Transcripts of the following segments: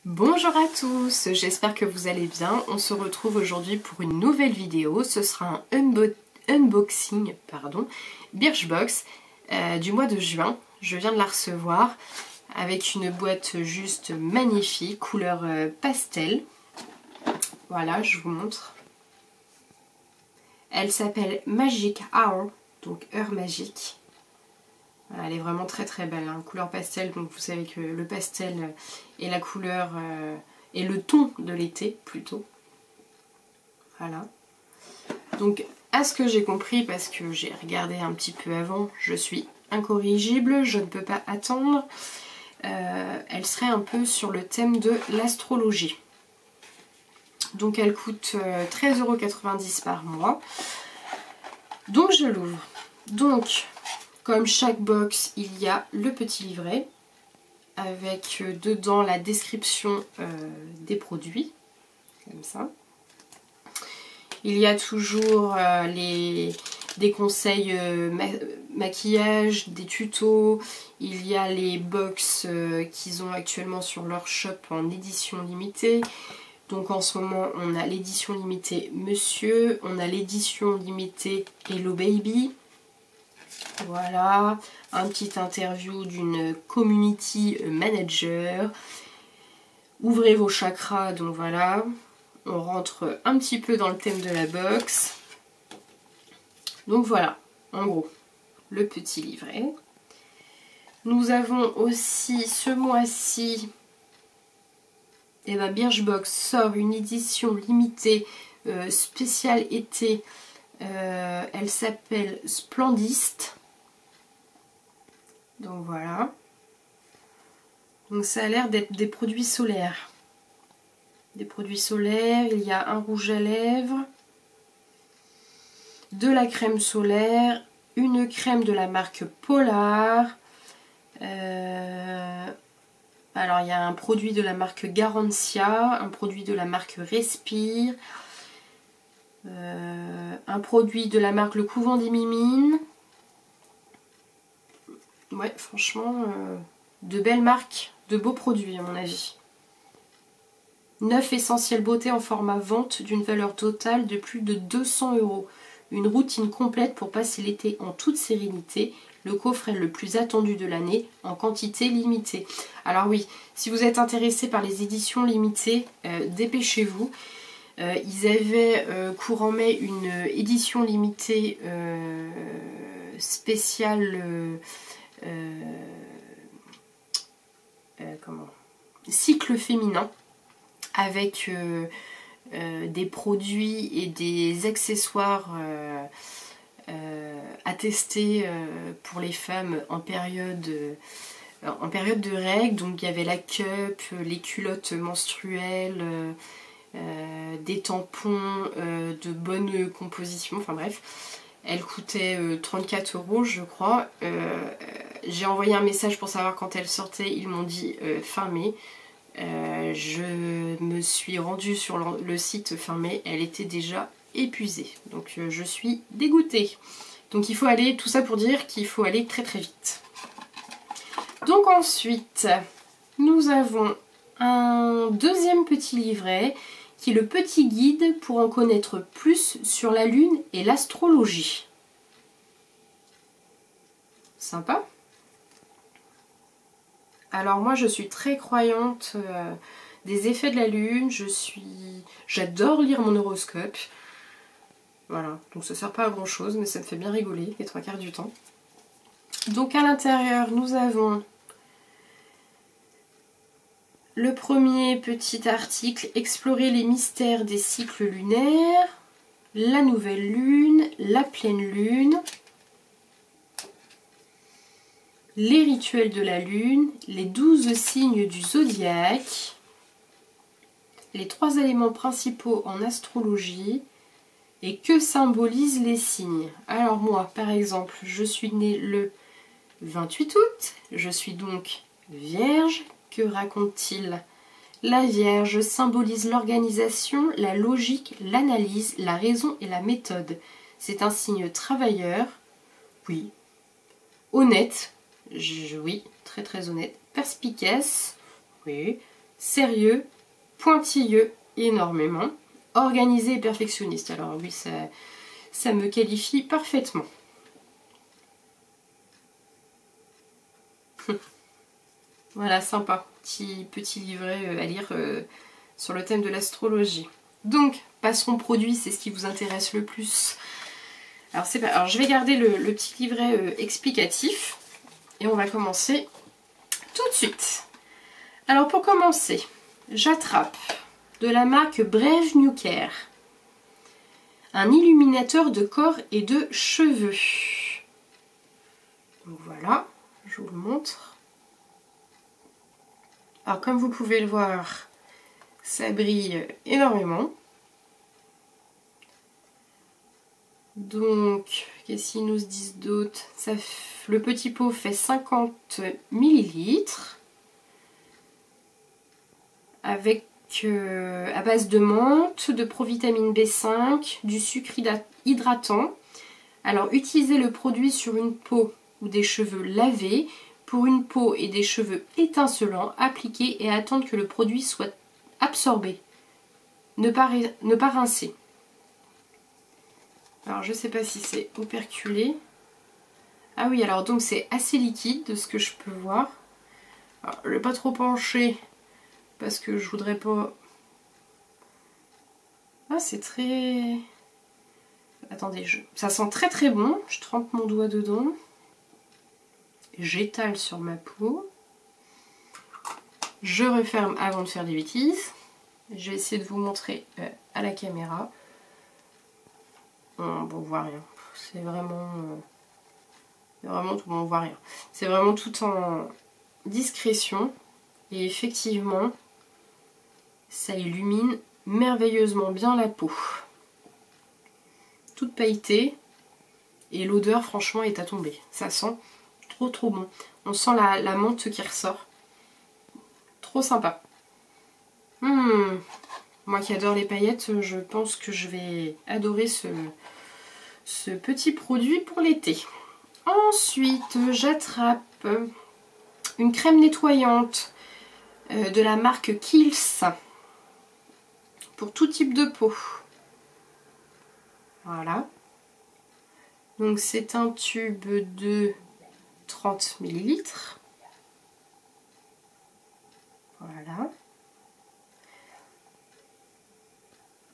Bonjour à tous, j'espère que vous allez bien. On se retrouve aujourd'hui pour une nouvelle vidéo. Ce sera un unboxing Birchbox du mois de juin. Je viens de la recevoir avec une boîte juste magnifique, couleur pastel. Voilà, je vous montre. Elle s'appelle Magic Hour, donc heure magique. Elle est vraiment très très belle, hein. Couleur pastel, donc vous savez que le pastel est la couleur et le ton de l'été plutôt. Voilà. Donc à ce que j'ai compris, parce que j'ai regardé un petit peu avant, je suis incorrigible, je ne peux pas attendre. Elle serait un peu sur le thème de l'astrologie. Donc elle coûte 13,90 € par mois. Donc je l'ouvre. Donc comme chaque box, il y a le petit livret avec dedans la description des produits, comme ça. Il y a toujours des conseils maquillage, des tutos. Il y a les box qu'ils ont actuellement sur leur shop en édition limitée. Donc en ce moment, on a l'édition limitée Monsieur, on a l'édition limitée Hello Baby. Voilà, un petit interview d'une community manager. Ouvrez vos chakras, donc voilà. On rentre un petit peu dans le thème de la box. Donc voilà, en gros, le petit livret. Nous avons aussi ce mois-ci, Birchbox sort une édition limitée spéciale été. Elle s'appelle Splendiste. Donc voilà. Donc ça a l'air d'être des produits solaires. Des produits solaires, il y a un rouge à lèvres, de la crème solaire, une crème de la marque Polar. Alors il y a un produit de la marque Garantia, un produit de la marque Respire, un produit de la marque Le Couvent des Mimines. Ouais, franchement, de belles marques, de beaux produits à mon avis. 9 essentiels beauté en format vente d'une valeur totale de plus de 200 €. Une routine complète pour passer l'été en toute sérénité. Le coffret le plus attendu de l'année en quantité limitée. Alors oui, si vous êtes intéressé par les éditions limitées, dépêchez-vous. Ils avaient courant mai une édition limitée spéciale cycle féminin avec des produits et des accessoires à tester pour les femmes en période de règles. Donc il y avait la cup, les culottes menstruelles, des tampons de bonne composition, enfin bref. Elle coûtait 34 € je crois. J'ai envoyé un message pour savoir quand elle sortait, ils m'ont dit fin mai. Je me suis rendue sur le site fin mai, elle était déjà épuisée. Donc je suis dégoûtée. Donc il faut aller, tout ça pour dire qu'il faut aller très très vite. Donc ensuite, nous avons un deuxième petit livret qui est le petit guide pour en connaître plus sur la lune et l'astrologie. Sympa. Alors moi je suis très croyante des effets de la lune, j'adore lire mon horoscope. Voilà, donc ça sert pas à grand chose mais ça me fait bien rigoler les 3/4 du temps. Donc à l'intérieur nous avons le premier petit article, explorer les mystères des cycles lunaires, la nouvelle lune, la pleine lune, les rituels de la lune, les 12 signes du zodiaque, les 3 éléments principaux en astrologie et que symbolisent les signes. Alors moi, par exemple, je suis née le 28 août, je suis donc vierge. Que raconte-t-il? La Vierge symbolise l'organisation, la logique, l'analyse, la raison et la méthode. C'est un signe travailleur, oui, honnête, oui, très très honnête, perspicace, oui, sérieux, pointilleux énormément, organisé et perfectionniste. Alors oui, ça me qualifie parfaitement. Voilà, sympa. Petit livret à lire sur le thème de l'astrologie. Donc, passons au produit, c'est ce qui vous intéresse le plus. Alors, je vais garder le petit livret explicatif et on va commencer tout de suite. Alors, pour commencer, j'attrape de la marque Brave New Care un illuminateur de corps et de cheveux. Donc voilà, je vous le montre. Alors, comme vous pouvez le voir, ça brille énormément. Donc, qu'est-ce qu'ils nous disent d'autre? Le petit pot fait 50 ml avec à base de menthe, de provitamine B5, du sucre hydratant. Alors, utilisez le produit sur une peau ou des cheveux lavés. Pour une peau et des cheveux étincelants, appliquez et attendre que le produit soit absorbé. Ne pas rincer. Alors je ne sais pas si c'est operculé. Ah oui, alors donc c'est assez liquide de ce que je peux voir. Alors, je ne vais pas trop pencher parce que je voudrais pas... Ah, c'est très... Attendez, ça sent très très bon. Je trempe mon doigt dedans. J'étale sur ma peau. Je referme avant de faire des bêtises. Je vais essayer de vous montrer à la caméra. Bon, on voit rien. C'est vraiment tout, bon, on voit rien. C'est vraiment tout en discrétion. Et effectivement, ça illumine merveilleusement bien la peau. Toute pailletée. Et l'odeur, franchement, est à tomber. Ça sent trop bon. On sent la menthe qui ressort. Trop sympa. Moi qui adore les paillettes, je pense que je vais adorer ce petit produit pour l'été. Ensuite, j'attrape une crème nettoyante de la marque Kiehl's pour tout type de peau. Voilà. Donc c'est un tube de 30 ml. Voilà.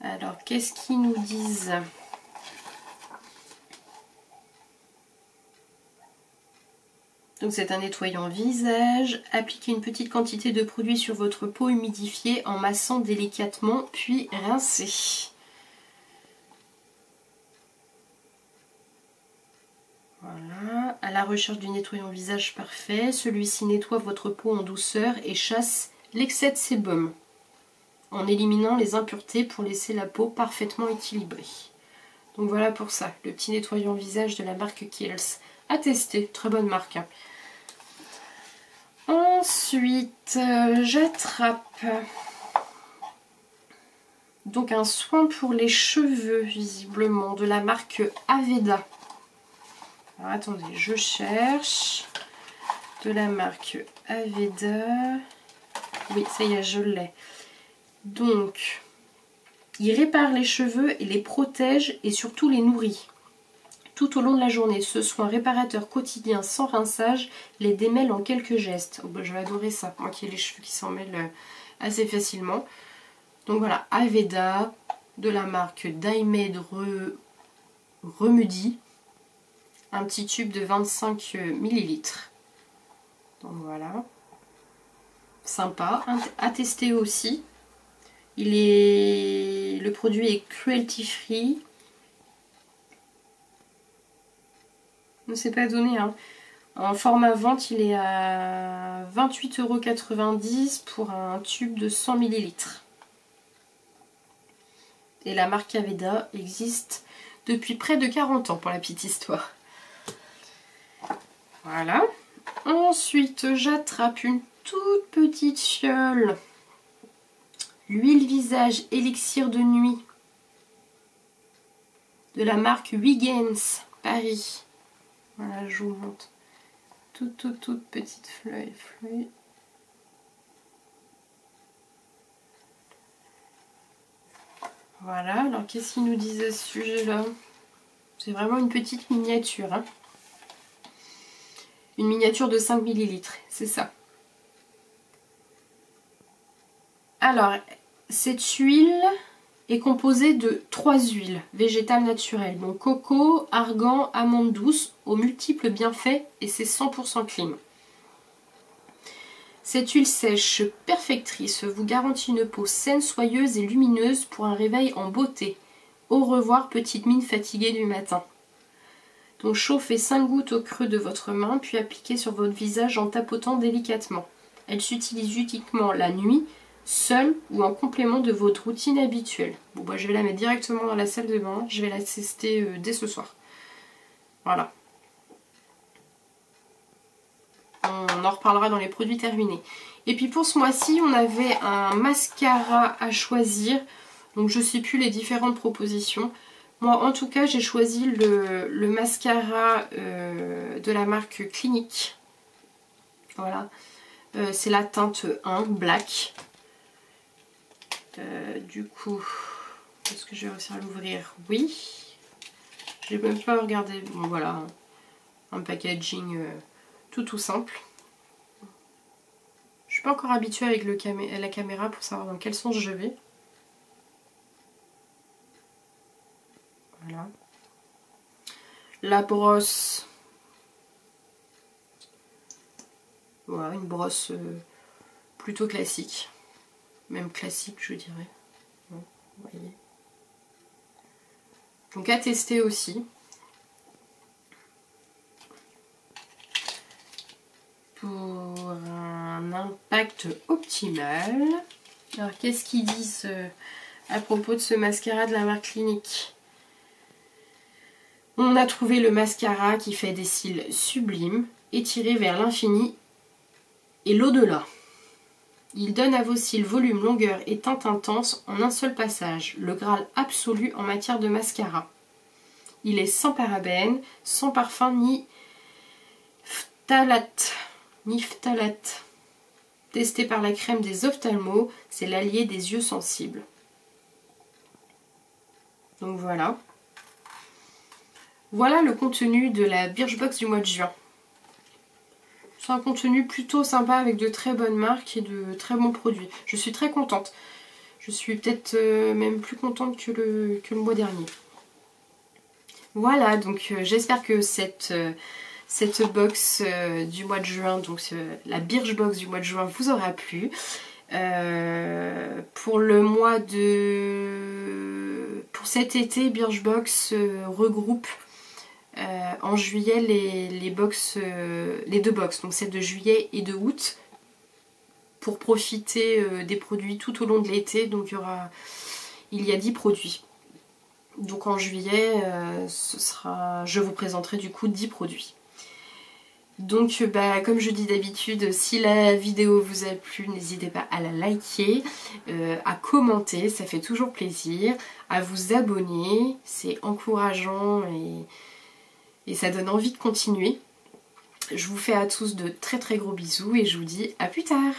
Alors, qu'est-ce qu'ils nous disent? Donc c'est un nettoyant visage. Appliquez une petite quantité de produit sur votre peau humidifiée en massant délicatement, puis rincez. Voilà. À la recherche du nettoyant visage parfait, celui-ci nettoie votre peau en douceur et chasse l'excès de sébum, en éliminant les impuretés pour laisser la peau parfaitement équilibrée. Donc voilà pour ça, le petit nettoyant visage de la marque Kiehl's. À tester, très bonne marque. Ensuite, j'attrape donc un soin pour les cheveux, visiblement, de la marque Aveda. Alors attendez, je cherche. De la marque Aveda. Oui, ça y est, je l'ai. Donc, il répare les cheveux et les protège et surtout les nourrit. Tout au long de la journée, ce soin réparateur quotidien sans rinçage les démêle en quelques gestes. Oh, bah, je vais adorer ça, moi qui ai les cheveux qui s'en mêlent assez facilement. Donc voilà, Aveda, de la marque Dye-Made Remedy. Un petit tube de 25 ml. Donc voilà. Sympa, à tester aussi. Le produit est cruelty free. Ne s'est pas donné, hein. En format vente, il est à 28,90 € pour un tube de 100 ml. Et la marque Aveda existe depuis près de 40 ans pour la petite histoire. Voilà. Ensuite, j'attrape une toute petite fiole. L'huile visage élixir de nuit de la marque Huygens Paris. Voilà, je vous montre. Toute petite feuille. Voilà, alors qu'est-ce qu'ils nous disent à ce sujet-là? C'est vraiment une petite miniature. Hein. Une miniature de 5 ml, c'est ça. Alors, cette huile est composée de 3 huiles végétales naturelles. Donc coco, argan, amande douce, aux multiples bienfaits et c'est 100% clean. Cette huile sèche perfectrice vous garantit une peau saine, soyeuse et lumineuse pour un réveil en beauté. Au revoir, petite mine fatiguée du matin. Donc chauffez 5 gouttes au creux de votre main, puis appliquez sur votre visage en tapotant délicatement. Elle s'utilise uniquement la nuit, seule ou en complément de votre routine habituelle. Bon bah je vais la mettre directement dans la salle de bain, je vais la tester dès ce soir. Voilà. On en reparlera dans les produits terminés. Et puis pour ce mois-ci, on avait un mascara à choisir. Donc je ne sais plus les différentes propositions. Moi en tout cas j'ai choisi le mascara de la marque Clinique. Voilà. C'est la teinte 1 Black. Du coup, est-ce que je vais réussir à l'ouvrir? Oui. Je n'ai même pas regardé. Bon voilà. Un packaging tout simple. Je suis pas encore habituée avec la caméra pour savoir dans quel sens je vais. Voilà. La brosse. Voilà, une brosse plutôt classique. Même classique, je dirais. Bon, vous voyez. Donc à tester aussi. Pour un impact optimal. Alors qu'est-ce qu'ils disent à propos de ce mascara de la marque Clinique? On a trouvé le mascara qui fait des cils sublimes, étirés vers l'infini et l'au-delà. Il donne à vos cils volume, longueur et teinte intense en un seul passage, le Graal absolu en matière de mascara. Il est sans parabènes, sans parfum ni phtalate. Testé par la crème des ophtalmos, c'est l'allié des yeux sensibles. Donc voilà. Voilà le contenu de la Birchbox du mois de juin. C'est un contenu plutôt sympa avec de très bonnes marques et de très bons produits. Je suis très contente. Je suis peut-être même plus contente que le mois dernier. Voilà, donc j'espère que cette box du mois de juin, donc la Birchbox du mois de juin vous aura plu. Pour cet été, Birchbox regroupe en juillet les deux box, donc celle de juillet et de août, pour profiter des produits tout au long de l'été. Donc il y a 10 produits. Donc en juillet, je vous présenterai du coup 10 produits. Donc comme je dis d'habitude, si la vidéo vous a plu, n'hésitez pas à la liker, à commenter, ça fait toujours plaisir, à vous abonner, c'est encourageant et ça donne envie de continuer. Je vous fais à tous de très très gros bisous et je vous dis à plus tard.